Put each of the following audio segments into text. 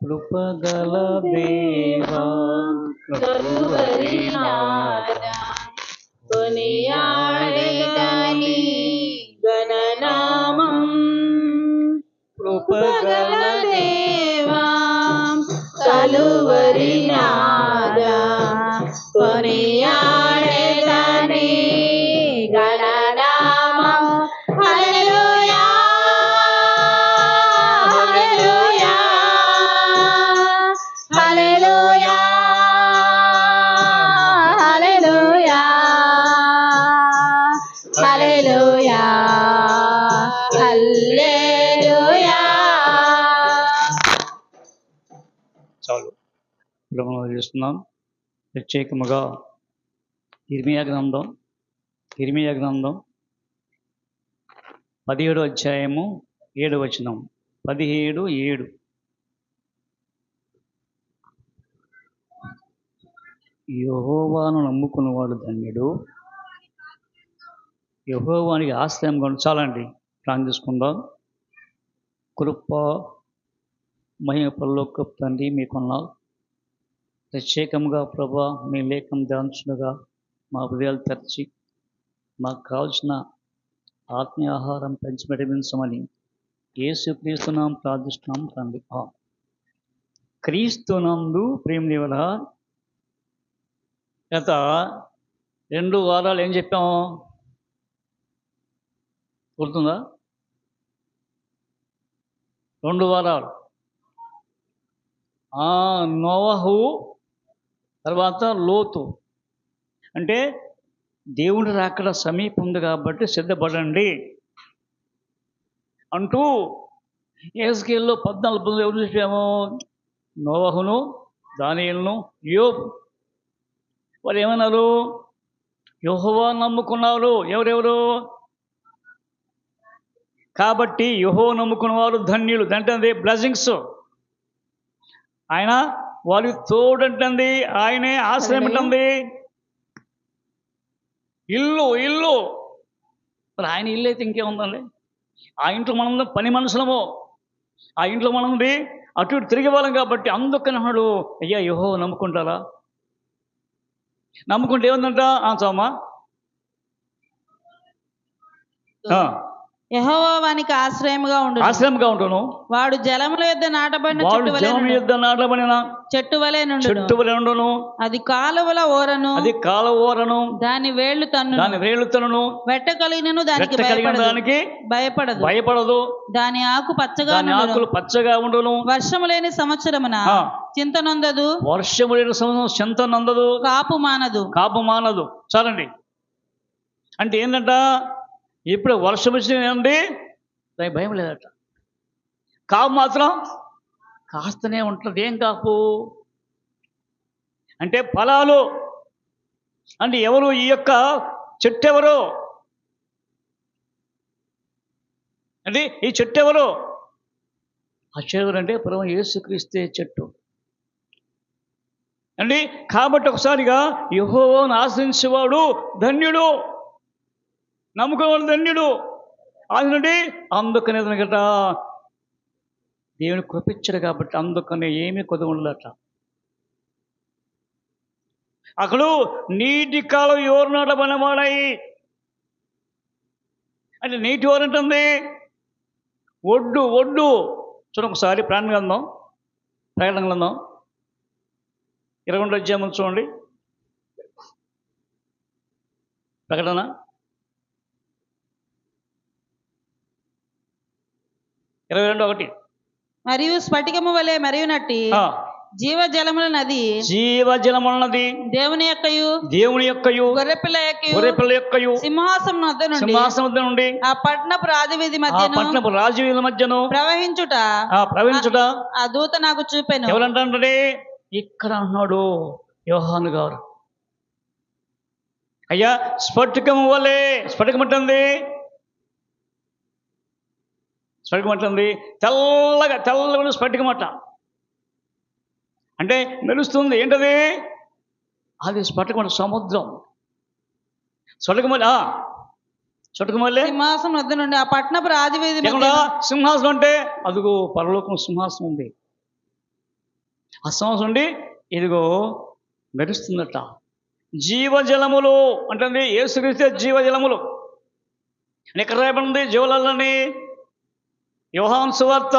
కృపగల దేవా కలువరినాథా, కొనియాడెదని గణనామం. కృపగల దేవా కలువరినాథా, కొనియాడెదని గణనామం. హల్లెలూయా హల్లెలూయా హల్లెలూయా హల్లెలూయా హల్లెలూయా హల్లెలూయా. చాలు మనం చేస్తున్నాం. ప్రత్యేకముగా ఇర్మియా గ్రంథం 17వ అధ్యాయము 7వ వచనం. 17:7. యెహోవాను నమ్ముకున్నవాడు ధన్యుడు, యెహోవానికి ఆశ్రయం కొను. చాలండి, ప్రార్థన చేసుకుందాం. కృప మహిమ పరలోక తండ్రి మీకున్నాం. ప్రత్యేకంగా ప్రభా మీ లేఖం ధ్యానించుగా మా హృదయాలు తెరచి మాకు కావాల్సిన ఆత్మీయ ఆహారం పంచిపెట్టమని యేసుక్రీస్తునామమున ప్రార్థిస్తున్నాం తండ్రి. క్రీస్తునందు ప్రేమనివల గత 2 వారాలు ఏం చెప్పాము గుర్తుందా? 2 వారాలు నోవహు తర్వాత లోతు. అంటే దేవుడి రాకడ సమీపం ఉంది కాబట్టి సిద్ధపడండి అంటూ యెహెజ్కేలులో 14 ఎవరు చూసాము? నోవహును, దానియేలును, యోబు. వారు ఏమన్నారు? యెహోవా నమ్ముకున్నారు. ఎవరెవరు? కాబట్టి యెహోవా నమ్ముకున్న వారు ధన్యులు. అంటే బ్లెస్సింగ్స్. ఆయన వారికి తోడంటుంది, ఆయనే ఆశ్రయం ఉంటుంది. ఇల్లు మరి ఆయన ఇల్లు అయితే ఇంకేముందండి? ఆ ఇంట్లో మనం పని మనుషులము, ఆ ఇంట్లో మనది అటు ఇటు తిరిగే వాళ్ళం కాబట్టి అందుకని అన్నాడు, అయ్యా యెహోవా నమ్ముకుంటారా? నమ్ముకుంటే ఏముందంట? చామా యెహోవా వానికి ఆశ్రయముగా ఉండును. వాడు జలముల యొద్ద నాటబడిన చెట్టు వలె నుండును. అది కాలువల ఓరను, దాని వేళ్లు తన్నును. వెట్ట కలిగినను దానికి భయపడదు. దాని పచ్చగా ఉండును. వర్షము లేని సంవత్సరమున చింత నొందదు. కాపు మానదు. చాలండి. అంటే ఏంటంట? ఇప్పుడు వర్షం వచ్చింది, దానికి భయం లేదట. కాపు మాత్రం కాస్తనే ఉంటుంది. ఏం కాపు అంటే? ఫలాలు. అంటే ఎవరు ఈ యొక్క చెట్టు? ఎవరు అంటే ఈ చెట్టు ఎవరు? ఆ చెట్టు అంటే ప్రభు యేసుక్రీస్తే చెట్టు అండి. కాబట్టి ఒకసారిగా యెహోవాను ఆశ్రయించేవాడు ధన్యుడు, నమ్ముకునేవాడు ధన్యుడు. అందుకంటే అందుకనే గట దేవుని కృపించాడు కాబట్టి అందుకనే ఏమీ కొద్ది ఉండదట. అక్కడ నీటి కాలం ఎవరు నాటబడినవాడాయి అంటే నీటి ఎవరంటుంది? ఒడ్డు. చూడండి ఒకసారి ప్రకటన గ్రంథం 22వ అధ్యాయం చూడండి. ప్రకటన 22:1. మరియు స్ఫటికము వలె మరియునట్టి జీవజలముల నది దేవుని యొక్కయు గొర్రెపిల్ల యొక్కయు సింహాసనం వద్ద నుండి ఆ పట్టణపు రాజవీధి మధ్యను ప్రవహించుట ఆ దూత నాకు చూపెను. ఎవరంటే ఇక్కడ అన్నాడు యోహాను గారు, అయ్యా స్ఫటికం వలె. స్ఫటికం అంటుంది తెల్లగా స్ఫటికమట. అంటే మెరుస్తుంది. ఏంటది? అది స్ఫటికం. సముద్రం స్ఫటికమల్లే సింహాసనం వద్ద నుండి ఆ పట్టణపు రాజవీధి సింహాసనం అంటే అదిగో పరలోకం సింహాసనం ఉంది. ఆ సింహాసనం నుండి ఇదిగో మెరుస్తుందట. జీవజలములు అంటే యేసుక్రీస్తే జీవజలములు. ఎక్కడ రాయబడింది జీవజలాలని? యోహాను సువార్త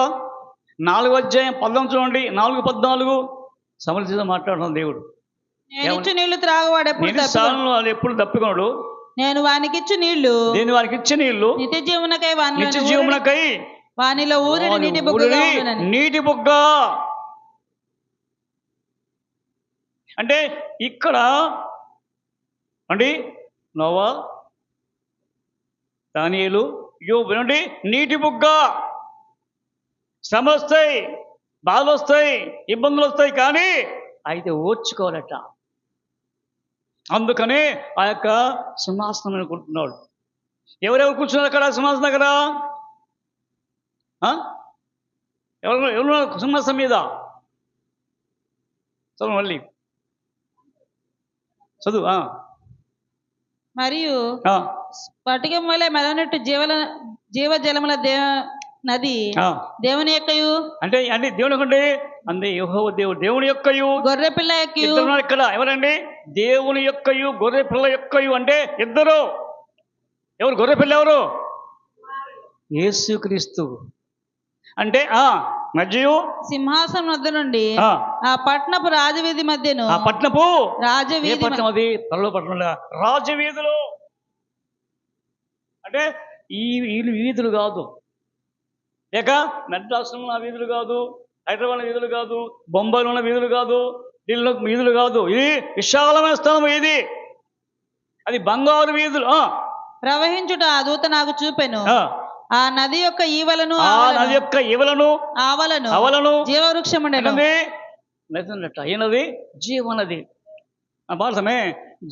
4:19 చూడండి, 4:14. సమర్థితో మాట్లాడుతున్నాడు దేవుడు. నేనిచ్చు నీళ్లు త్రాగువాడు అది ఎప్పుడు తప్పికొనడు. నేను వానికిచ్చు నీళ్లు, నేను వానికి ఇచ్చే నీళ్లు నిత్య జీవనకై నిత్య జీవమునకై వానిలో ఊరిన నీటి బుగ్గగా ఉండునని. నీటి బుగ్గ అంటే ఇక్కడ అండి నోవా, దానియేలు, యోబు వినండి, నీటి బుగ్గ. శ్రమలు వస్తాయి, బాధలు వస్తాయి, ఇబ్బందులు వస్తాయి, కానీ అయితే ఓర్చుకోవాలట. అందుకనే ఆ యొక్క సింహాసనం మీద కూర్చున్నాడు. ఎవరెవరు కూర్చున్నారు అక్కడ సింహాసనం దగ్గర? ఎవరు సింహాసనం మీద? చదువు మళ్ళీ చదువు. మరియు స్ఫటికం వలె మెదనట్టు జీవజలముల నది దేవుని యొక్కయు అంటే దేవుని యొక్కండి అందే యెహోవా దేవుడు, దేవుని యొక్కయు గొర్రె పిల్ల యొక్కయు. ఇక్కడ ఎవరండి? దేవుని యొక్కయు గొర్రె పిల్ల యొక్కయు అంటే ఇద్దరు. ఎవరు గొర్రె పిల్ల? ఎవరు? యేసుక్రీస్తు. అంటే మధ్యయు సింహాసనం వద్ద నుండి ఆ పట్టణపు రాజవీధి మధ్యను, ఆ పట్టణపు రాజవీధి, పట్టణం అది పరలో పట్టణం రాజవీధులు. అంటే ఈ వీధులు కాదు, లేక మెడ్రాస్లో ఉన్న వీధులు కాదు, హైదరాబాద్ వీధులు కాదు, బొంబాయిలో ఉన్న వీధులు కాదు, ఢిల్లీలో వీధులు కాదు. ఇది విశాలమైన స్థలం. ఇది అది బంగారు వీధులు. ప్రవహించుట ఆ దూత నాకు చూపెను. ఆ నది యొక్క ఈవలను అవలను జీవవృక్షముండెను. ఏనది? జీవనది. భారతమే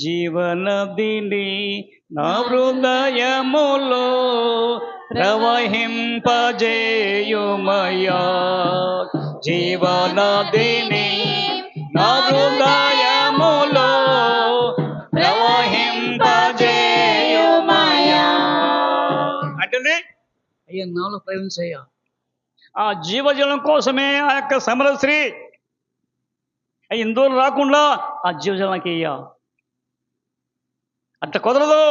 జీవనదిని నా హృదయములో ప్రవహింపజేయుమయా, జీవనదిని నా హృదయములో ప్రవహింపజేయుమయా అంటే అయ్యా నాలో ప్రవహించయ్యా. ఆ జీవజలం కోసమే ఆ యొక్క సమరశ్రీ ఇందూరు రాకుండా ఆ జీవజలానికి అయ్యా. అట్ట కుదరదు.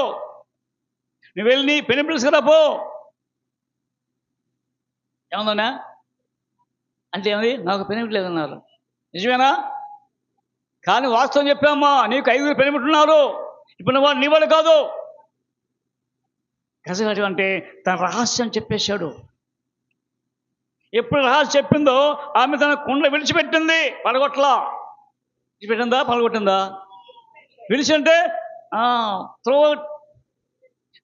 నువ్వు వెళ్ళి పెళ్లి పిలుచుకురాపో. ఏమన్నా అంటే ఏమది? నాకు పెనిమిట్లేదన్నారు. నిజమేనా? కానీ వాస్తవం చెప్పామ్మా, నీకు 5 పెనిమిట్టున్నారు. ఇప్పుడు వాడు నీ వాడు కాదు. కసగటు అంటే తన రహస్యం చెప్పేశాడు. ఎప్పుడు రహస్యం చెప్పిందో ఆమె తన కుండ విడిచిపెట్టింది. పడగొట్లా విడిచిపెట్టిందా? పడగొట్టిందా? విడిచి అంటే త్రో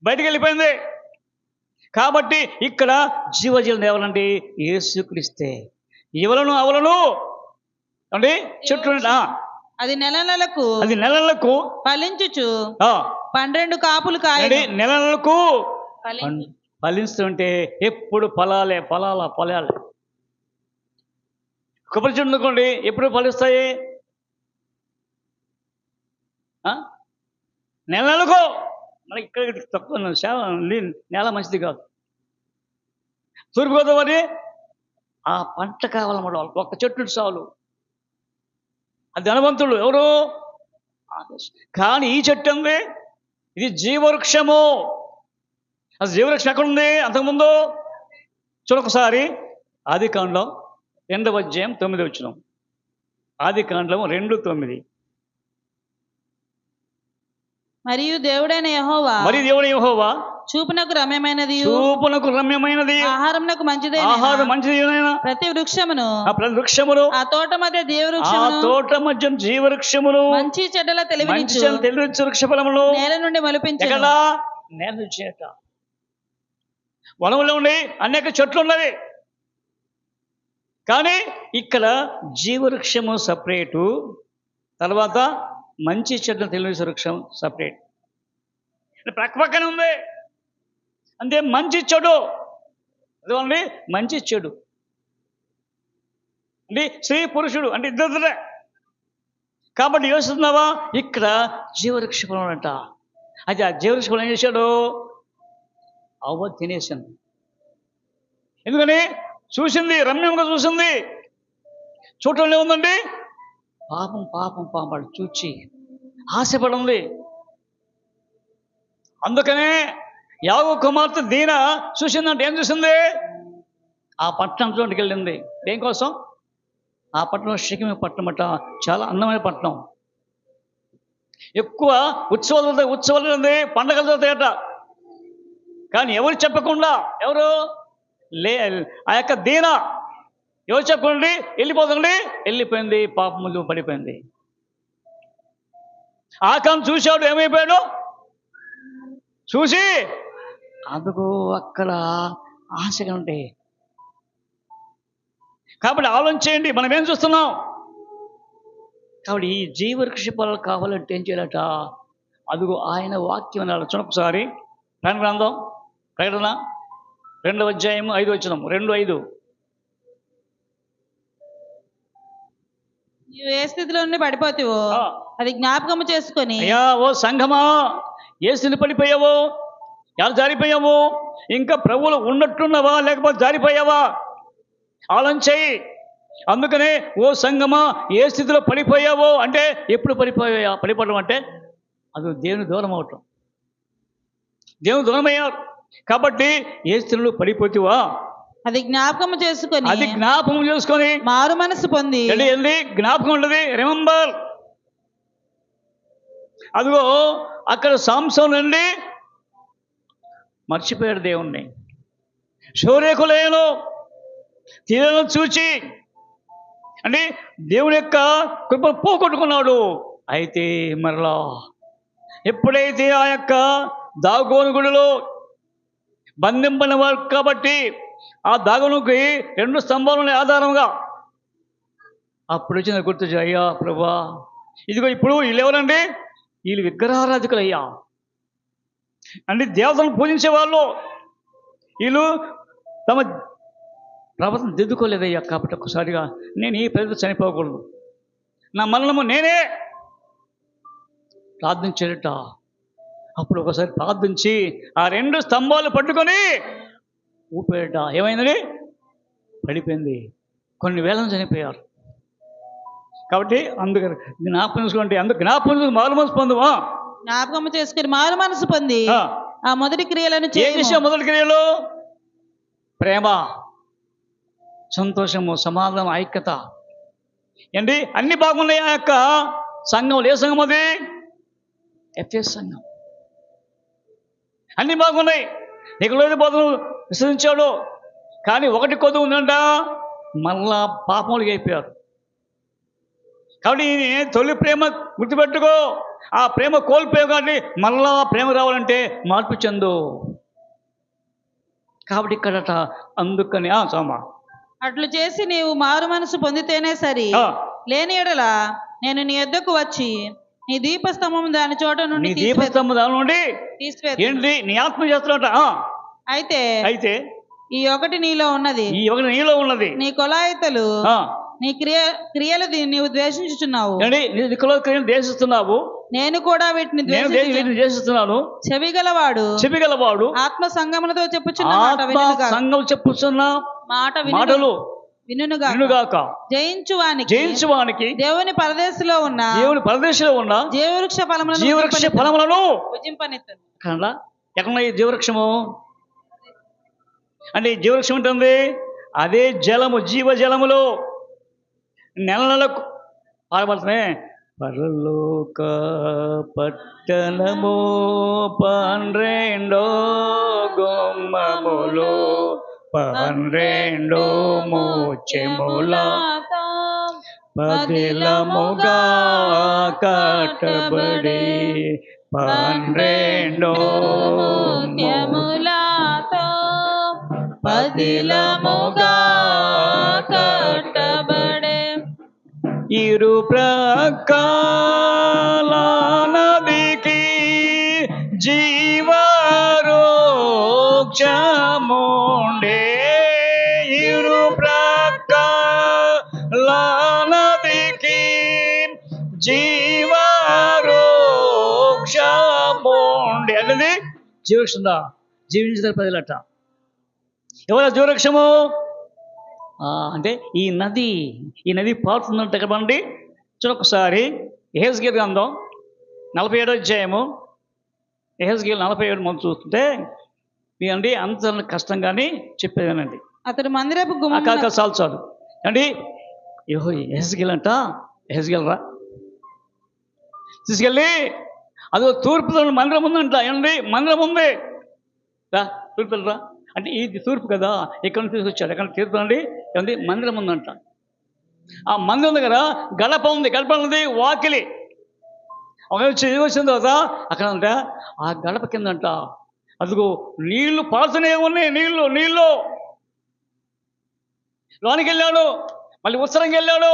బయటికి వెళ్ళిపోయింది. కాబట్టి ఇక్కడ జీవజలం ఎవరండి? యేసుక్రీస్తే. ఇవలను అవలను అండి చెట్లు అది నెలలకు ఫలించుచు 12 కాపులు కాయండి. నెలలకు ఫలిస్తుంటే ఎప్పుడు ఫలాలే. కొబ్బరి చెట్టు అనుకోండి, ఎప్పుడు ఫలిస్తాయి? నెలలకు. మనకి ఇక్కడ తక్కువ నేల మంచిది కాదు. తూర్పుగోదావరి ఆ పంట కావాలన్నమాట. వాళ్ళకి ఒక్క చెట్టు చాలు. అది ధనవంతుడు ఎవరు? కానీ ఈ చెట్టు ఉంది, ఇది జీవవృక్షము. అది జీవవృక్షం ఎక్కడుంది? అంతకుముందు చూడొకసారి ఆదికాండం 2:9. ఆదికాండం 2:9. మరియు దేవుడైన యెహోవా చూపునకు రమ్యమైనది ఆహారమునకు మంచిదైన ప్రతి వృక్షమును ఆ తోట మధ్య జీవవృక్షమును మంచి చెడ్డల తెలివినిచ్చు వృక్ష ఫలములు నేల నుండి మొలిపించెను. నేల నుంచేట వనములో ఉండి అనేక చెట్లు ఉన్నవి. కానీ ఇక్కడ జీవవృక్షము సపరేటు, తర్వాత మంచి చెడ్డలు తెలివించే వృక్షం సపరేట్. పక్కనే ఉంది. అంటే మంచి చెడు అదిగోండి, మంచి చెడు అంటే స్త్రీ పురుషుడు అంటే ఇద్దరే. కాబట్టి యోచిస్తున్నావా? ఇక్కడ జీవవృక్ష ఫలం అంట. అయితే ఆ జీవవృక్ష ఫలం ఏం చేశాడు? అవ్వ తినేసింది. ఎందుకని? చూసింది, రమ్యంగా చూసింది. చూడటంలో ఉందండి పాపం పాపం పాపం వాడు చూచి ఆశపడింది. అందుకనే యాకోబు కుమార్తె దీన చూసిందంటే ఏం చూసింది? ఆ పట్టణంలోకి వెళ్ళింది. దేనికోసం? ఆ పట్టణం షెకెము పట్టణం అట, చాలా అందమైన పట్టణం. ఎక్కువ ఉత్సవాలు ఉంది, పండగలు జరుగుతాయట. కానీ ఎవరు చెప్పకుండా, ఎవరు ఆ యొక్క దీన ఎవరు చెప్పండి వెళ్ళిపోతుంది, వెళ్ళిపోయింది, పాపములు పడిపోయింది. ఆకాను చూశాడు, ఏమైపోయాడు? చూసి అందుకు అక్కడ ఆశగా ఉంటే. కాబట్టి ఆలోచన చేయండి, మనం ఏం చూస్తున్నాం? కాబట్టి ఈ జీవవృక్ష ఫలాలు కావాలంటే ఏం చేయాలట? అదిగో ఆయన వాక్యం అనాలి. చూడొకసారి ప్రకటన గ్రంథం, ప్రకటన 2వ అధ్యాయం 5వ వచనం, 2:5. నీవు ఏ స్థితిలో నుండి పడిపోతావో అది జ్ఞాపకము చేసుకొని. అయ్యా ఓ సంఘమా, ఏ స్థితి పడిపోయావో, ఎలా జారిపోయావు? ఇంకా ప్రభువులు ఉన్నట్టున్నావా లేకపోతే జారిపోయావా? ఆలోచన చెయ్యి. అందుకనే ఓ సంఘమా, ఏ స్థితిలో పడిపోయావో అంటే ఎప్పుడు పడిపోవడం అంటే అది దేవుని దూరం అవటం. దేవుని దూరం అయ్యారు కాబట్టి ఏ స్థితిలో పడిపోతావా అది జ్ఞాపకం చేసుకొని మారు మనసు పొంది. ఏంటి జ్ఞాపకం ఉండదు? రిమెంబర్. అదిగో అక్కడ సాంసోను నుండి మర్చిపోయాడు దేవుణ్ణి. శౌర్యకులేను తీరను చూచి అంటే దేవుని యొక్క కృపను పోగొట్టుకున్నాడు. అయితే మరలా ఎప్పుడైతే ఆ యొక్క దాగోను గుడిలో బంధింపని వారు కాబట్టి ఆ దాగోనుకి 2 స్తంభాలు ఆధారంగా అప్పుడు వచ్చిన గుర్తు, అయ్యా ప్రభా ఇదిగో ఇప్పుడు వీళ్ళు ఎవరండి? వీళ్ళు విగ్రహారాధికులు అయ్యా. అంటే దేవతలను పూజించేవాళ్ళు. వీళ్ళు తమ ప్రవర్తన దిద్దుకోలేదయ్యా. కాబట్టి ఒక్కసారిగా నేను ఈ ప్రజలు చనిపోకూడదు, నా మరణము నేనే ప్రార్థించేట. అప్పుడు ఒకసారి ప్రార్థించి ఆ 2 స్తంభాలు పట్టుకొని ఊపేట. ఏమైందని? పడిపోయింది. కొన్ని వేలను చనిపోయారు. కాబట్టి అందుకని జ్ఞాపకం చేసుకోండి. అందుకు జ్ఞాపకం మారు మనసు పొందువా, జ్ఞాపకం చేసుకుని మారు మనసు పొంది ఆ మొదటి క్రియలను చేసే మొదటి క్రియలు ప్రేమ, సంతోషము, సమాధానం, ఐక్యత. ఏంటి అన్ని బాగున్నాయి. ఆ యొక్క సంఘం ఏ సంఘం? అది ఎఫ్ఎస్ సంఘం. అన్ని బాగున్నాయి. నీకు బోధను విశ్వసించాడు, కానీ ఒకటి కొద్దు ఉందంట, మళ్ళా పాపములు అయిపోయారు. కాబట్టి తొలి ప్రేమ గుర్తుపెట్టుకో. ఆ ప్రేమ కోల్పోయావు కాబట్టి మళ్ళా ప్రేమ రావాలంటే మార్పు చెందు. కాబట్టి ఇక్కడట అందుకని సోమా అట్లు చేసి నీవు మారు మనసు పొందితేనే సరి, లేని ఎడల నేను నీ యొద్దకు వచ్చి నీ దీపస్తంభం దాని చోట నుండి ఏంటి నీ ఆత్మ చేస్తున్నట. అయితే ఈ ఒకటి నీలో ఉన్నది, నీ కొలాయితలు, నీ క్రియలు నీవు ద్వేషించుచున్నావు. ద్వేషిస్తున్నావు, నేను కూడా వీటిని ద్వేషిస్తున్నాను. చెవిగలవాడు ఆత్మ సంగములతో చెప్పుచున్న మాటలు వినుగాక. జయించువానికి దేవుని పరదేశంలో ఉన్న జీవవృక్ష ఫలములను భుజింపనిత్తును. ఎక్కడ ఈ జీవవృక్షము అంటే జీవవృక్షం ఉంటుంది, అదే జలము, జీవజలములో నెలకు పాడబడుతున్నాయి. పరలోక పట్టణము 12 గుమ్మములు 12 ముత్యముల పదిలముగా కట్టబడి 12 ముత్యములతో పదిలముగా కట్టబడే ఇరు ప్రకాల నదికి జీవవృక్షముండే. ఇరు ప్రకాల నదికి జీవవృక్షముండే అనేది జీవవృక్షందా జీవించిన ప్రజలట. ఎవరు జీవవృక్షము? అంటే ఈ నది పారుతుందంటే కదండి. చూడొకసారి యెహెజ్కేలు గ్రంథం 47వ అధ్యాయము, యెహెజ్కేలు 47 మనం చూస్తుంటే మీరండి అంత కష్టంగానే చెప్పేదానండి. అతడు మందిరపు గుమ్మమున చాలు అండి. యెహెజ్కేలు రా తీసుకెళ్ళి అదో తూర్పు మందిరం ఉందంట. ఏమండి మందిరం ఉంది, రా తూర్పు రా అంటే ఇది తూర్పు కదా, ఇక్కడ నుంచి తీసుకొచ్చాడు. ఎక్కడ తీర్పు అండి ఏమండి మందిరం ఉందంట. ఆ మందిరం దగ్గర గడప ఉంది, గడప ఉంది వాకిలి. ఒక వచ్చిన తర్వాత అక్కడ అంట ఆ గడప కిందంట అదిగో నీళ్లు పారుతూనే ఉన్నాయి. నీళ్ళు లోనికి వెళ్ళాడు, మళ్ళీ ఉత్తరంకి వెళ్ళాడు,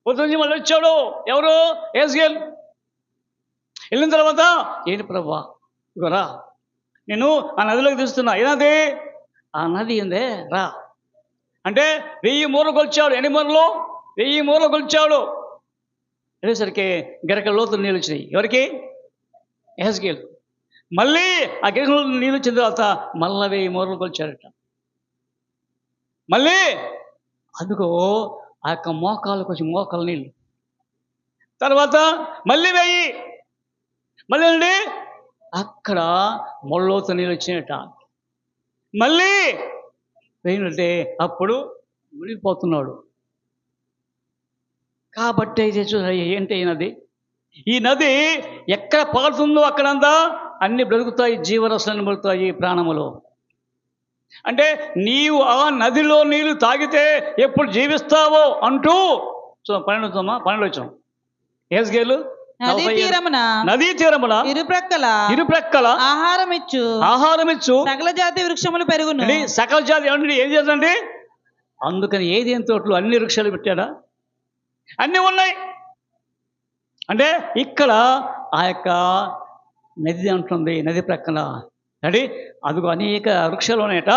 ఉత్తరం నుంచి మళ్ళీ వచ్చాడు. ఎవరు? యెహెజ్కేలు. వెళ్ళిన తర్వాత ఏంటి ప్రభువా ఇగోరా నేను ఆ నదిలోకి తీస్తున్నా. ఏనది? ఆ నది ఏందే రా అంటే 1000 మూరలు కొలిచాడు. ఎన్ని మూరలు? 1000 మూరలు కొలిచాడు. వెళ్ళేసరికి గరక లోతు నీళ్ళు వచ్చినాయి. ఎవరికి? యెహెజ్కేలు. మళ్ళీ ఆ గిరకలో నీళ్ళు వచ్చిన తర్వాత మళ్ళీ 1000 మూరలు కొలిచాడట. మళ్ళీ అదిగో ఆ యొక్క మోకాళ్ళకు వచ్చి మోకాళ్ళ నీళ్ళు. తర్వాత మళ్ళీ 1000. మళ్ళీ అండి అక్కడ మొళ్ళోత నీళ్ళు వచ్చినట. మళ్ళీ పోయినట్టే అప్పుడు మునిగిపోతున్నాడు. కాబట్టి అయితే ఏంటి ఈ నది ఎక్కడ పారుతుందో అక్కడంతా అన్ని బ్రతుకుతాయి, జీవరసాలను బ్రతుకుతాయి ప్రాణములో. అంటే నీవు ఆ నదిలో నీళ్లు తాగితే ఎప్పుడు జీవిస్తావో అంటూ 12 వచ్చాం. యెహెజ్కేలు నదీ తీరమున ఇరుప్రక్కల ఆహారం ఇచ్చు సకల జాతి వృక్షములు పెరుగును. సకల జాతి ఏం చేద్దండి. అందుకని ఏదేం తోటలు అన్ని వృక్షాలు పెట్టాడా? అన్నీ ఉన్నాయి. అంటే ఇక్కడ ఆ యొక్క నది అంటుంది, నది ప్రక్కన అంటే అదిగో అనేక వృక్షాలు ఉన్నాయట.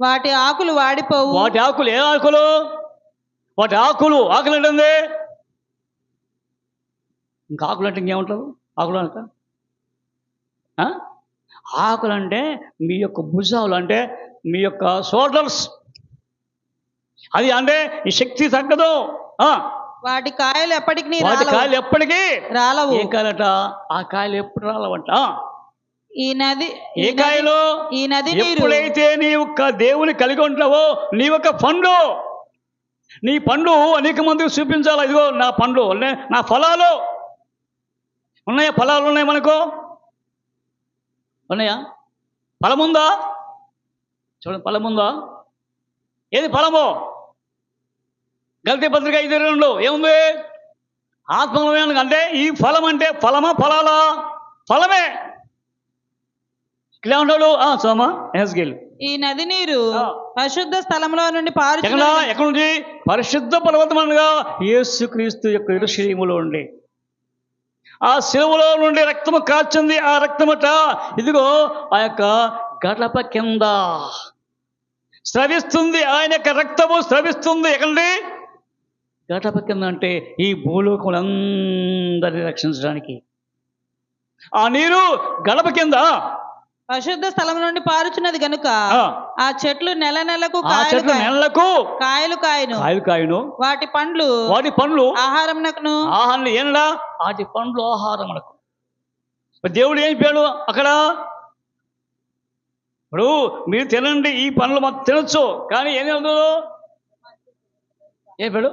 వాటి ఆకులు వాడిపోవు. వాటి ఆకులు ఏ ఆకులు? వాటి ఆకులు ఏంటండి? ఇంకా ఆకులు అంటే ఇంకేమంటారు? ఆకులు అంట ఆకులు అంటే మీ యొక్క భుజాలు, అంటే మీ యొక్క షోల్డర్స్. అది అంటే ఈ శక్తి తగ్గదు. వాటి కాయలు ఎప్పటికీ రాలవు. ఏ కాయలట? ఆ కాయలు ఎప్పుడు రాలవంట. ఈ నది ఏ కాయలు? ఈ నది ఎప్పుడైతే నీవు దేవుని కలిగి ఉంటావో నీ యొక్క పండు, నీ పండు అనేక మందికి చూపించాలి. ఇదిగో నా పండు, నా ఫలాలు ఉన్నాయా? ఫలాలు ఉన్నాయి మనకు ఉన్నాయా? ఫలముందా? చూడండి, ఫలముందా? ఏది ఫలము? గలతీ పత్రిక 5:2 ఏముంది? ఆత్మఫలమే. అంటే ఈ ఫలం అంటే ఫలమా ఫలాలా? ఫలమే. ఇలా ఉంటాడు సోమా యెహెజ్కేలు. ఈ నది నీరు పరిశుద్ధ స్థలంలో నుండి ఎక్కడ నుంచి? పరిశుద్ధ పర్వతమనగా యేసుక్రీస్తు యొక్క యెరూషలేములో ఉండి ఆ శిలువలో నుండి రక్తము కాచింది. ఆ రక్తమట ఇదిగో ఆ యొక్క గడప కింద స్రవిస్తుంది. ఆయన యొక్క రక్తము స్రవిస్తుంది. ఎక్కడండి? గడప కింద. అంటే ఈ భూలోకములందరినీ రక్షించడానికి ఆ నీరు గడప కింద పరిశుద్ధ స్థలం నుండి పారుచున్నది గనుక ఆ చెట్లు నెలకు కాయలు కాయను. వాటి పండ్లు ఆహారమునకును. ఏంటా? వాటి పండ్లు ఆహారమునకు. దేవుడు ఏం చెప్పాడు అక్కడ? ఇప్పుడు మీరు తినండి, ఈ పండ్లు మొత్తం తినొచ్చు, కానీ ఏం చెప్పాడు?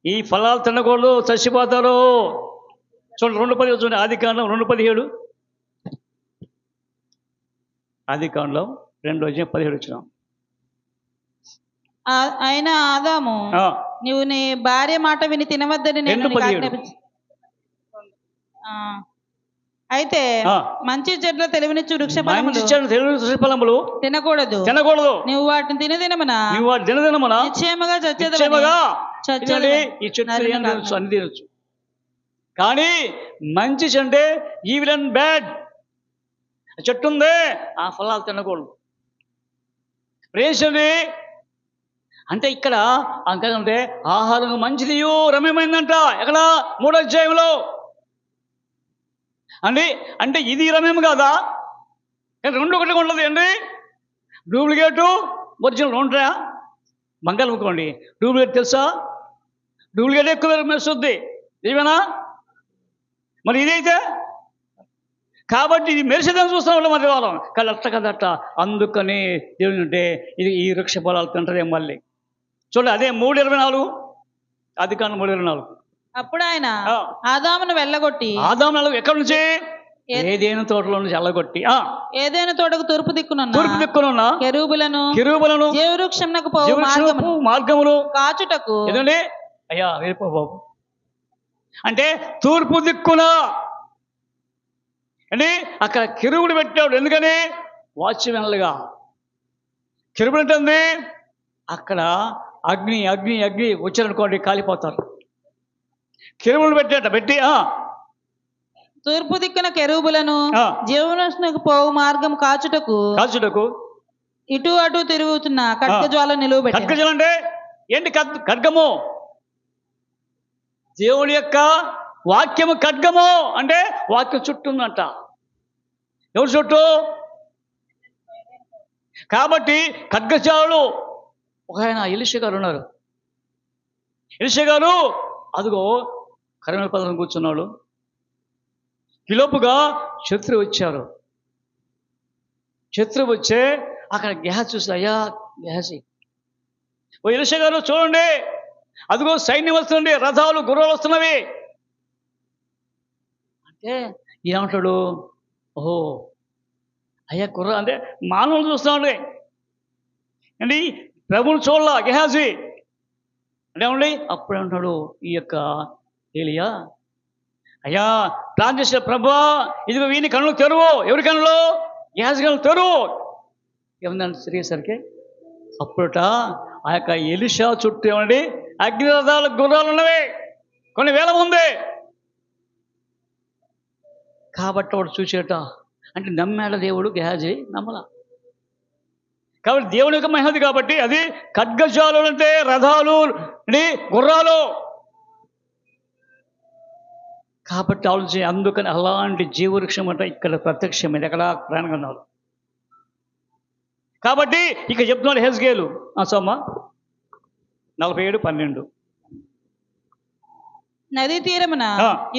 ఈ ఫలాలు తినకూడదు, చచ్చిపోతారు. చూడండి 2:10 చూడండి. ఆదికాండం 2:17. ఆదికాండం 2:17 వచ్చినాం. అయినా ఆదాము నువ్వు నీ భార్య మాట విని తినవద్దని నేను అయితే మంచి చెట్ల తెలివినిచ్చు వృక్ష ఫలములు తినకూడదు. నువ్వు వాటిని తినదినమున నిశ్చయముగా అన్ని తినొచ్చు. కానీ మంచి అంటే ఈవిల్ అండ్ బ్యాడ్ చెట్టు ఉందే, ఆ ఫలాలు తినకూడదు. ప్రేషది అంటే ఇక్కడ అంతే ఆహారం మంచిదియు రమ్యమైందంట. ఎక్కడ? 3వ అధ్యాయంలో అండి. అంటే ఇది రమ్యం కాదా? రెండు ఒకటిగా ఉండదు అండి. డూప్లికేటు ఒరిజినల్ ఉంటాయా? బంగారం అనుకోండి, డూప్లికేట్ తెలుసా? డూప్లికేట్ ఎక్కువ మెరుస్తుంది, నిజమేనా? మరి ఇదైతే కాబట్టి ఇది మెరిసేదని చూస్తూ ఉంటాం మరి వాళ్ళం, కానీ అట్ట కదట. అందుకని దేవుని అంటే ఇది ఈ వృక్ష ఫలాలు తింటదే మళ్ళీ. చూడండి, అదే 3:24, ఆదికాండం 3:24. అప్పుడు ఆయన ఆదామును వెళ్ళగొట్టి, ఆదాము ఎక్కడి నుంచి? ఏదైనా తోటలో నుంచి వెళ్ళగొట్టి, ఏదైనా తోటకు తూర్పు దిక్కునున్న కెరూబులను జీవవృక్షమునకు పోవు మార్గములు కాచుటకు. ఏదండి అయ్యా వెళ్ళిపో బాబు అంటే తూర్పు దిక్కున అంటే అక్కడ కెరూబులు పెట్టాడు. ఎందుకని? వాచ్మెన్లుగా. కెరూబులు ఉంటుంది అక్కడ అగ్ని అగ్ని అగ్ని వచ్చారనుకోండి కాలిపోతారు. కెరూబులు పెట్టి తూర్పు దిక్కున కెరూబులను జీవవృక్షమునకు పోవు మార్గం కాచుటకు ఇటు అటు తిరుగుతున్న ఖడ్గజ్వాల నిలువబెట్టి. ఖడ్గజ్వాల అంటే ఏంటి? ఖడ్గము, దేవుడి యొక్క వాక్యము ఖడ్గము. అంటే వాక్యం చుట్టూ ఉందంట. ఎవరు చుట్టూ? కాబట్టి ఖడ్గజాలు. ఒక ఆయన ఎలీషా గారు ఉన్నారు. ఎలీషా గారు అదిగో కర్మేలు పదం కూర్చున్నాడు. ఈలోపుగా శత్రువు వచ్చారు. శత్రువు వచ్చే అక్కడ గెహాజీ చూసి, అయ్యా గెహాజీ, ఓ ఎలీషా గారు చూడండి, అదిగో సైన్యం వస్తుంది, రథాలు గుర్రాలు వస్తున్నవి అంటే ఏమంటాడు? ఓహో అయ్యా గుర్ర అంటే మానవులు చూస్తామండి అండి, ప్రభువులు చూడాల గెహాజీ అంటే ఏమండి. అప్పుడు ఏమంటాడు ఈ యొక్క ఏలియా, అయ్యా ప్లాన్ చేసిన ప్రభా, ఇదిగో వీని కళ్ళు తెరువు. ఎవరి కళ్ళు? గెహాజీ కళ్ళు తెరువు. ఏమందంటే తిరిగేసరికి అప్పుడట ఆ యొక్క ఎలీషా చుట్టూ ఏమండి అగ్నిరథాలు గుర్రాలు ఉన్నవి, కొన్ని వేల మంది. కాబట్టి వాడు చూసేట అంటే నమ్మాడ దేవుడు. గెహాజీ నమ్మల. కాబట్టి దేవుని యొక్క మహిమది. కాబట్టి అది ఖడ్గజాలు అంటే రథాలు గుర్రాలు. కాబట్టి ఆలోచన. అందుకని అలాంటి జీవవృక్షం అంటే ఇక్కడ ప్రత్యక్షమైంది, ఎక్కడ ప్రాణగంధాలు. కాబట్టి ఇక చెప్తున్నాడు హెజ్కేలు సోమ 47:12. నదీ తీరమున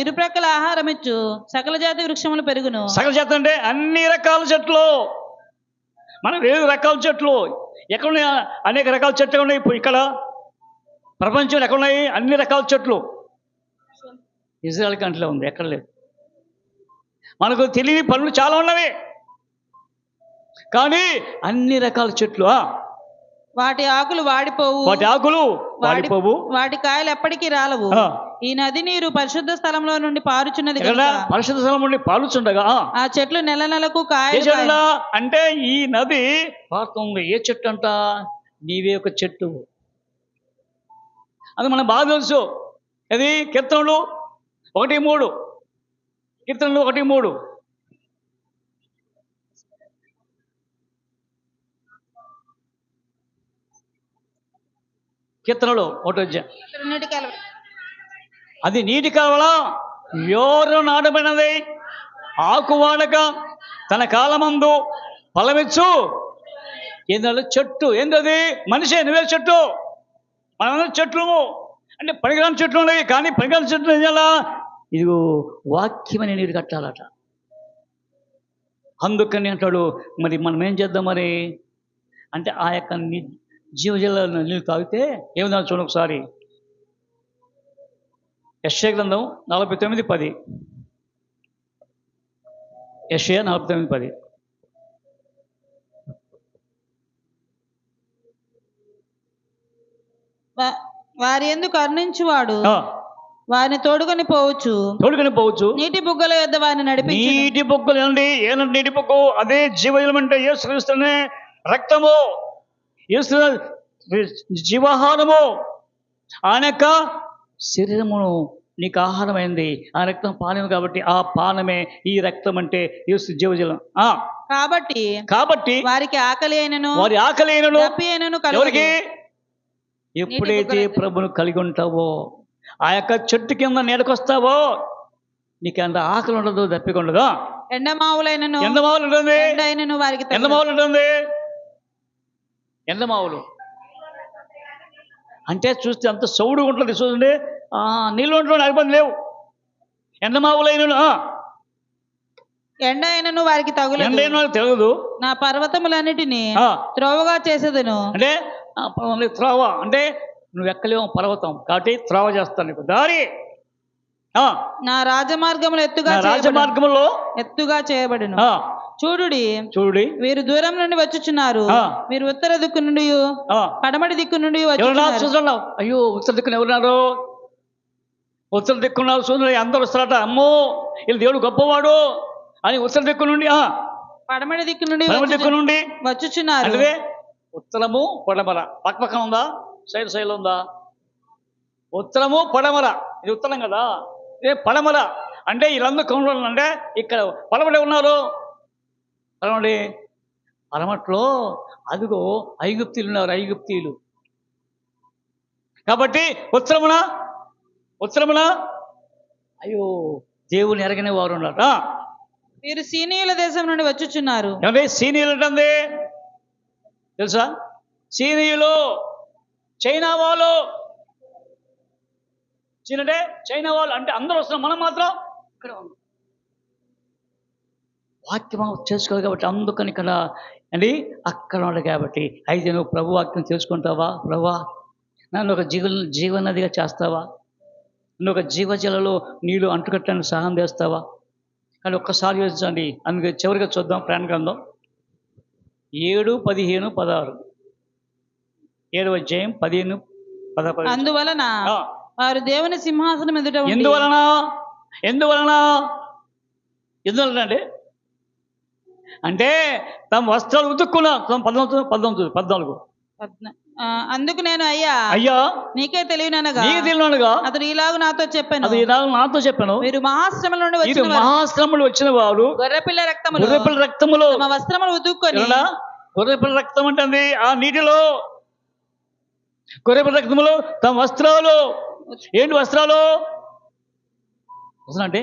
ఇరుప్రక్కల ఆహారం ఇచ్చు సకల జాతి వృక్షములు పెరుగును. సకల జాతి అంటే అన్ని రకాల చెట్లు. మనం 7 రకాల చెట్లు ఎక్కడున్నాయి? అనేక రకాల చెట్లు ఉన్నాయి ఇక్కడ ప్రపంచంలో. ఎక్కడున్నాయి? అన్ని రకాల చెట్లు. ఇజ్రాయెల్ కంట్రీలో ఉంది, ఎక్కడ లేదు. మనకు తెలియని పనులు చాలా ఉన్నవి, కానీ అన్ని రకాల చెట్లు. వాటి ఆకులు వాడిపోవు, వాటి కాయలు ఎప్పటికీ రాలవు. ఈ నది నీరు పరిశుద్ధ స్థలంలో నుండి పారుచున్నది. పరిశుద్ధ స్థలం నుండి పారుచుండగా ఆ చెట్లు నెల నెలకు కాయలు. అంటే ఈ నది పారుతుంది. ఏ చెట్టు అంట? నీవే ఒక చెట్టు. అది మనకు బాగా తెలుసు. అది కీర్తనలు 1:3. కీర్తనలు 1:3. కీర్తనలు 1. అది నీటి కావల ఎవరు నాటబడినది, ఆకువాడక తన కాలమందు ఫలమిచ్చు ఏంటంటే చెట్టు. ఏంటది? మనిషి. నువ్వే చెట్టు. మనమందరం చెట్లు అంటే పనికిరాని చెట్లు ఉన్నాయి, కానీ పనికిరాని చెట్లు ఏం చేయాలా? ఇదిగో వాక్యమని నీరు కట్టాలట. అందుకని అంటాడు మరి మనం ఏం చేద్దాం మరి అంటే ఆ యొక్క జీవజల నీళ్ళు తాగితే ఏమిదా చూడండి ఒకసారి. యెషయా గ్రంథం 49:10. యెషయా 49:10. వారి ఎందుకు కరుణించువాడు వారిని తోడుకొని పోవచ్చు. నీటి బుగ్గల యొద్ద వారిని నడిపించు. నీటి బుగ్గలు ఏమండి? ఏనంటే నీటి బుగ్గు అదే జీవజలం అంటే యేసుక్రీస్తునే రక్తము, యేసు జీవాహారము. ఆయన యొక్క శరీరమును నీకు ఆహారమైంది, ఆ రక్తం పానము. కాబట్టి ఆ పానమే ఈ రక్తం అంటే యేసు జీవజలం. కాబట్టి వారికి ఆకలి అయినను ఎవరికి? ఎప్పుడైతే ప్రభును కలిగి ఉంటావో, ఆ యొక్క చెట్టు కింద నీడకొస్తావో నీకు ఎంత ఆకలి ఉండదు, దప్పిక ఉండదు. ఎండమావులు అంటే చూస్తే అంత సౌడుగా ఉంటుంది చూడండి. నీళ్ళు అరిపని లేవు, ఎండమావులైన ఎండ అయినను వారికి తగులదు, ఎండైన వాళ్ళకి తెలియదు. నా పర్వతములన్నిటినీ త్రోవగా చేసేదను. అంటే త్రోవ అంటే నువ్వు ఎక్కలేవు పర్వతం కాబట్టి త్రోవ చేస్తాను నీకు దారి. నా రాజమార్గములు ఎత్తుగా చేయబడును. చూడుడి వీరు దూరం నుండి వచ్చుచున్నారు, మీరు ఉత్తర దిక్కు నుండి పడమటి దిక్కు నుండి వచ్చుచున్నారు. అయ్యో ఉత్తర దిక్కున ఎవరున్నారు? ఉత్తర దిక్కున్నారు చూడండి, అందరూ వస్తారట. అమ్మో వీళ్ళు దేవుడు గొప్పవాడు అని ఉత్తర దిక్కు నుండి పడమటి దిక్కు నుండి వచ్చుచున్నారు. అంటే ఉత్తరము పడమర పక్కపక్కన ఉందా? సైడ్ ఉందా? ఉత్తరము పడమర, ఇది ఉత్తరం కదా, ఇదే పడమర. అంటే వీళ్ళందరూ కౌంటర్ అంటే ఇక్కడ పడమటి ఉన్నారు. పడమట్లో అదిగో ఐగుప్తీయులు ఉన్నారు, ఐగుప్తీయులు. కాబట్టి ఉత్తరమున అయ్యో దేవుని ఎరగని వారు ఉన్నారు. మీరు సీనియుల దేశం నుండి వచ్చుచున్నారు. అంటే సీనియులు అంటే తెలుసా? సీనియులు చైనా వాళ్ళు, చైనా వాళ్ళు అంటే అందరూ వస్తున్నారు, మనం మాత్రం ఇక్కడ ఉన్నాం. వాక్యం చేసుకోవాలి కాబట్టి అందుకని ఇక్కడ అండి అక్కడ ఉన్నాడు కాబట్టి. అయితే నువ్వు ప్రభు వాక్యం తెలుసుకుంటావా? ప్రభువా నన్ను ఒక జీవనదిగా చేస్తావా? నువ్వు ఒక జీవజలలో నీళ్ళు అంటుకట్టడానికి సహాయం చేస్తావా? కానీ ఒక్కసారి యోచించండి. అందుకే చివరిగా చూద్దాం ప్రయాణ గ్రంథం 7, 15, 16. 7వ అధ్యాయం 15, 16. అందువలన వారు దేవుని సింహాసనం ఎదుట ఎందువలన అంటే తమ వస్త్రాలు ఉతుక్కున్నారు. 14. అందుకు నేను అయ్యా నీకే తెలియనగా అతడు ఇలాగ నాతో చెప్పాను, మీరు మహాశ్రమలు వచ్చిన వారు గొర్రెపిల్ల రక్తములో తమ వస్త్రములు ఉతుక్కొని. గొర్రెపిల్ల రక్తం అంటే ఆ నీటిలో గొర్రెపిల్ల రక్తములో తమ వస్త్రాలు. ఏంటి వస్త్రాలు అంటే?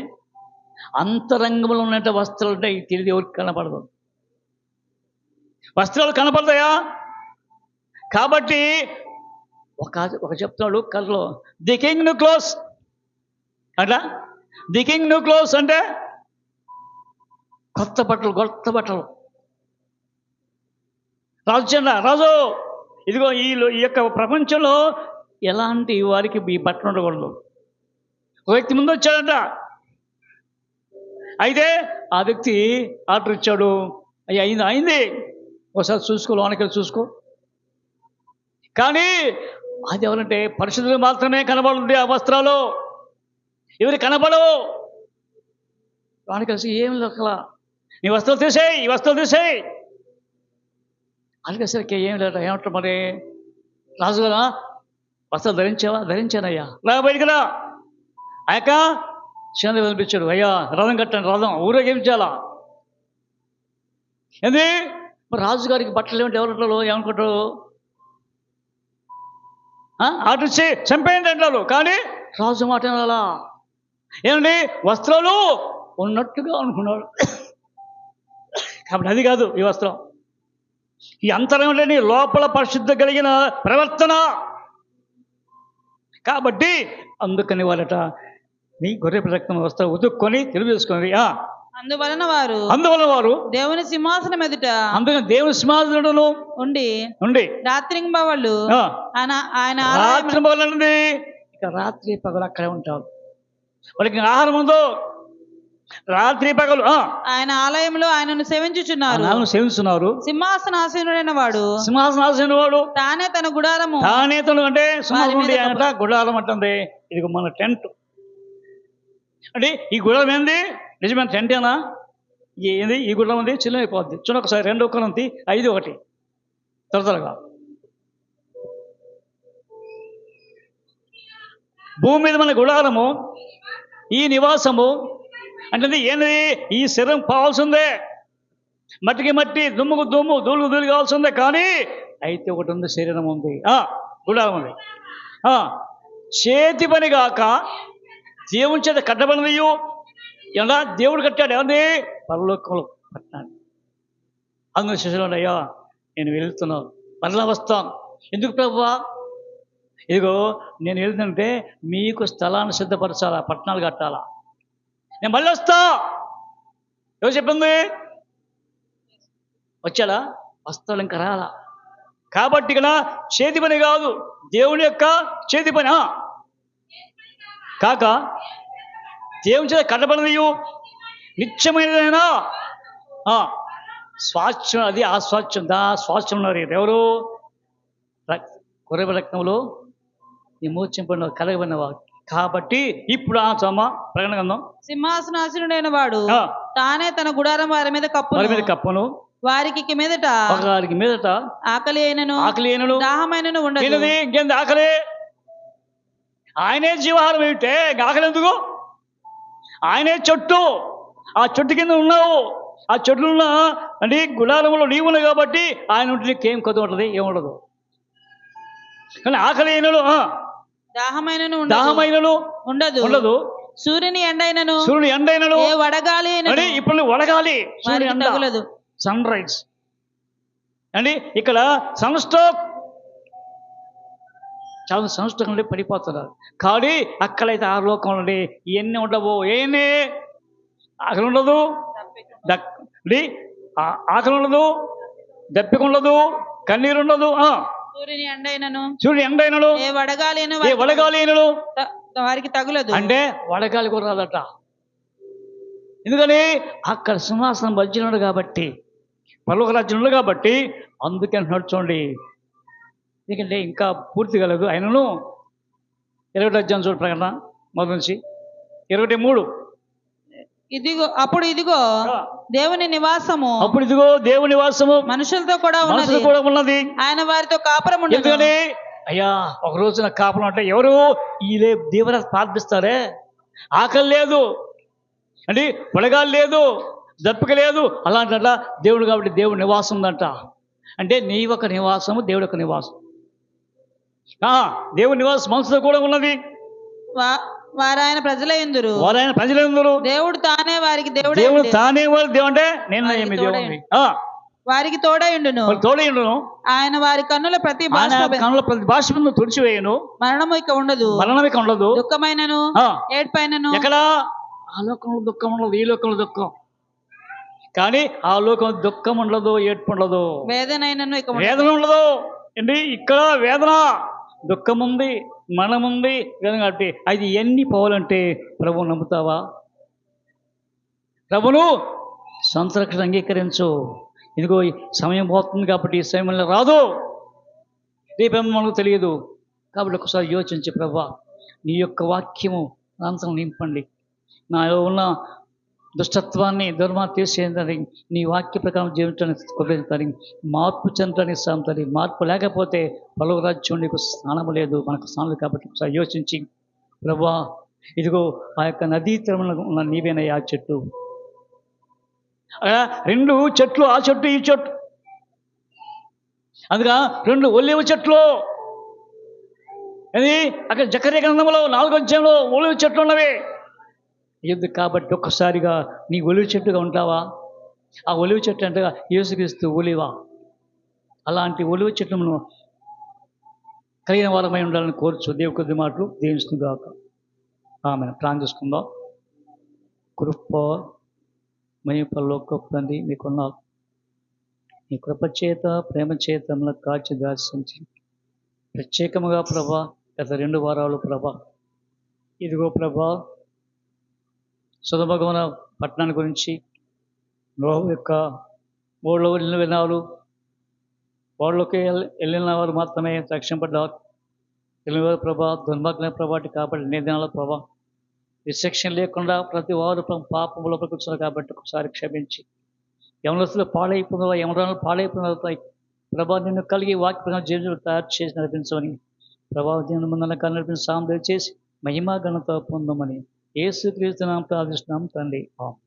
అంతరంగంలో ఉన్నట్టు వస్త్రాలు ఉంటాయి, తెలియదు, ఎవరికి కనపడదు. వస్త్రాలు కనపడతాయా? కాబట్టి ఒక చెప్తున్నాడు కథలో, ది కింగ్ న్యూ క్లోజ్ అట్లా. ది కింగ్ న్యూ క్లోజ్ అంటే కొత్త బట్టలు. రాజు ఇదిగో ఈ యొక్క ప్రపంచంలో ఎలాంటి వారికి ఈ బట్టలు ఉండకూడదు. ఒక వ్యక్తి ముందు వచ్చాడంట. అయితే ఆ వ్యక్తి ఆర్డర్ ఇచ్చాడు. అయింది ఒకసారి చూసుకో, లోనకెళ్ళి చూసుకో. కానీ అది ఎవరంటే పరిశుద్ధులు మాత్రమే కనబడుతుంది ఆ వస్త్రాలు, ఎవరికి కనబడవు. లోనకెళ్ళి ఏం లెక్కల, నీ వస్త్రాలు తీసేయి, ఈ వస్త్రాలు తీసేయి అనికేసరికి ఏం లేదు. ఏమంటారు మరి? రాజుగారా వస్త్రాలు ధరించానయ్యా, రా బయటికి రా. ఆయక చిన్నది పంపించాడు. అయ్యా రథం కట్టండి, రథం ఊరేగించాలా. ఏంది మరి రాజుగారికి బట్టలు ఏమిటి? ఎవరంటారు? ఏమనుకుంటారు? ఆర్డర్ ఇచ్చి చంపేయండి అంటారు. కానీ రాజు మాట అలా ఏమండి వస్త్రాలు ఉన్నట్టుగా అనుకున్నాడు. కాబట్టి అది కాదు ఈ వస్త్రం. ఈ అంతరం లేని లోపల పరిశుద్ధ కలిగిన ప్రవర్తన. కాబట్టి అందుకని వాళ్ళట నీ గొర్రె రక్తం వస్త్రం ఉతుక్కొని తెలియజేసుకొని. అందువలన వారు దేవుని సింహాసనం ఎదుట, అందుకని దేవుని సింహాసనం ఉండి రాత్రింబవళ్ళు ఆయన ఇక రాత్రి పగలు అక్కడే ఉంటారు. వాళ్ళకి ఆహారం ఉందో రాత్రి పగలు ఆయన ఆలయంలో ఆయనను సేవించుచున్నారు. సింహాసనాసీనుడైన వాడు తానే తన గుడారము అంటే సింహాసనం గుడారం అంటుంది. ఇది మన టెంట్ అంటే ఈ గుడారం ఏంది? నిజమైన టెంటేనా? ఏంది ఈ గుడారం ఉంది? చిన్నమైపోద్ది. చూడండి ఒకసారి 2 కొరింథీ 5:1 త్వరగా. భూమి మీద మన గుడారము, ఈ నివాసము అంటే ఏంది? ఈ శరీరం కావాల్సిందే, మట్టికి మట్టి, దుమ్ముకు దుమ్ము, ధూళికి ధూళి కావాల్సిందే. కానీ అయితే ఒకటి ఉంది, శరీరం ఉంది, గుడారం ఉంది. చేతి పని కాక దేవుని చేత కట్టబడినయు ఎలా దేవుడు కట్టాడు? ఏమంది? పరలోకంలో కట్టాడు. అందులో శిష్యులు అయ్యా నేను వెళ్తున్నాను, మరలా వస్తాను. ఎందుకు ప్రభువా? ఇదిగో నేను వెళ్తుంటే మీకు స్థలాన్ని సిద్ధపరచాలా, పట్టణాలు కట్టాలా, నేను మళ్ళీ వస్తా. ఎవరు చెప్పింది? వచ్చాడా? వస్తాడు, ఇంకా రాలా. కాబట్టి ఇక్కడ చేతి పని కాదు, దేవుని యొక్క చేతి పని కాక దేవుని చేత కట్టబడినయు నిత్యమైనదైనా స్వాస్థ్యం, అది ఆ స్వాస్థ్యం, స్వాస్థ్యం ఉన్నారు ఎవరు? గొర్రె రక్తంలో విమోచింపడిన కలగబడినవారు. కాబట్టి ఇప్పుడు ఆ ప్రకటన గ్రంథం, సింహాసనాసనుడైన వాడు తానే తన గుడారం వారి మీద కప్పును, వారికి మీదట ఆకలి అయినను దాహమైనను ఉండదు. ఇంకేంది ఆకలి? ఆయనే జీవహారం ఏమిటే ఆకలి ఎందుకు? ఆయనే చెట్టు, ఆ చెట్టు కింద ఉన్నావు, ఆ చెట్లున్న అంటే గుడారంలో నీవు ఉన్నాయి కాబట్టి ఆయన ఉంటే నీకేం కొద్ది ఉంటుంది, ఏముండదు. కానీ ఆకలి అయినను దాహమైనను ఉండదు. సూర్యుని ఎండైనను వడగాలి ఇప్పుడు వడగాలి, తగలదు. సన్ రైజ్ అండి, ఇక్కడ సన్స్ట్రోక్, చాలా సన్స్ట్రోక్ నుండి పడిపోతున్నారు. కానీ అక్కడైతే ఆ లోకంలో ఇవన్నీ ఉండవు. ఏనే ఆకలి ఉండదు, ఆకలి ఉండదు, దప్పిక ఉండదు, కన్నీరు ఉండదు. సూర్యుని ఎండైనను వడగాలి వారికి తగులదు. అంటే వడగాలి కూడా రాదట. ఎందుకని అక్కడ సింహాసనం మధ్యలో కాబట్టి, పర్లోక రాజ్యం ఉంది కాబట్టి, అందుకే అంటున్నాడు చూడండి. ఎందుకంటే ఇంకా పూర్తి కలదు. ఆయనను 20 అధ్యాయం చూడు, ప్రకటన మొదటి నుంచి 23. అప్పుడు ఇదిగో దేవుని నివాసము మనుషులతో కూడా ఉన్నది. ఆయన వారితో కాపురం ఉండదు. ఎందుకని అయ్యా ఒక రోజున కాపురం అంటే ఎవరు? వీళ్ళే దేవుని ప్రార్థిస్తారే. ఆకలి లేదు అంటే, వడగాలి లేదు, దప్పిక లేదు, అలాంటి దేవుడు కాబట్టి దేవుడు నివాసం ఉందంట. అంటే నీ ఒక నివాసము, దేవుడు ఒక నివాసం. దేవుడి నివాసం మనసుతో కూడా ఉన్నది. వారు ఆయన ప్రజలయందురు, దేవుడు తానే వారికి దేవుడు అంటే నేను వారికి తోడయుండును. ఆయన వారి కన్నుల ప్రతి బాష్పమును తుడిచివేయును. మరణము ఇక ఉండదు. దుఃఖమైనను ఏడ్పైనను. ఎక్కడ? ఆ లోకంలో దుఃఖం ఉండదు, ఈ లోకంలో దుఃఖం. కానీ ఆ లోకం దుఃఖం ఉండదు, ఏడ్పు ఉండదు, వేదన ఉండదు. ఏంటి ఇక్కడ వేదన, దుఃఖం ఉంది, మరణం ఉంది, వేదన. కాబట్టి అది ఎన్ని పోవాలంటే ప్రభువు నమ్ముతావా? ప్రభును సొంత రక్షణ అంగీకరించు. ఇదిగో సమయం పోతుంది కాబట్టి ఈ సమయంలో రాదు, రేపేమో మనకు తెలియదు. కాబట్టి ఒకసారి యోచించి, ప్రభువా నీ యొక్క వాక్యము అంతం నింపండి, నాలో ఉన్న దుష్టత్వాన్ని ధర్మాన్ని తీసేదని, నీ వాక్య ప్రకారం జీవించడానికి కొబ్బరి మార్పు చెందడానికి సాగుతుంది. మార్పు లేకపోతే పలువు రాజ్యం నీకు స్నానము లేదు, మనకు స్నానం లేదు. కాబట్టి ఒకసారి యోచించి, ప్రభువా ఇదిగో ఆ యొక్క నదీ తీరంలో ఉన్న నీవేనయ్యా ఆ చెట్టు. 2 చెట్లు, ఆ చెట్టు ఈ చెట్టు, అందుగా 2 ఒలివ చెట్లు. అది అక్కడ జకర్యా గ్రంథంలో 4వ అధ్యాయంలో ఒలివ చెట్లు ఉన్నవి. ఎందుకు? కాబట్టి ఒక్కసారిగా నీ ఒలివ చెట్టుగా ఉంటావా? ఆ ఒలివ చెట్టు అంటే యేసుక్రీస్తు ఒలివ. అలాంటి ఒలివ చెట్టును కలిగిన వాళ్ళమై ఉండాలని కోరుచు. దేవుని కొద్ది మాటలు దీవిస్తుందాక ఆమె ప్రాణం చేసుకుందాం. కృప మహిమలో గొప్పది మీకున్న మీ కృప చేత, ప్రేమ చేత మనకు కాచి దాచించి ప్రత్యేకముగా ప్రభా గత 2 వారాలు ప్రభా ఇదిగో ప్రభా సొదొమ పట్టణాన్ని గురించి, నోహు యొక్క ఊళ్ళో వెళ్ళిన వినాలు, వాళ్ళకి వెళ్ళిన వారు మాత్రమే రక్షింపడ్డారు. వెళ్ళిన ప్రభా దుర్మార్గులైన ప్రభాటి కాబట్టి నిదానాల ప్రభా రిస్ట్రిక్షన్ లేకుండా ప్రతి వారు పాపంలో కూర్చున్నారు. కాబట్టి ఒకసారి క్షమించి, యవనస్తులు పాడైపోయిన యమరాలు పాడైపోయిన ప్రభా నిన్ను కలిగి వాక్య జీవితం తయారు చేసి నడిపించమని, ప్రభావ దీని ముందు నడిపించి సాయం చేసి మహిమా ఘనత పొందమని యేసుక్రీస్తు నామమున ప్రార్థిస్తున్నాం తండ్రి. ఆమేన్.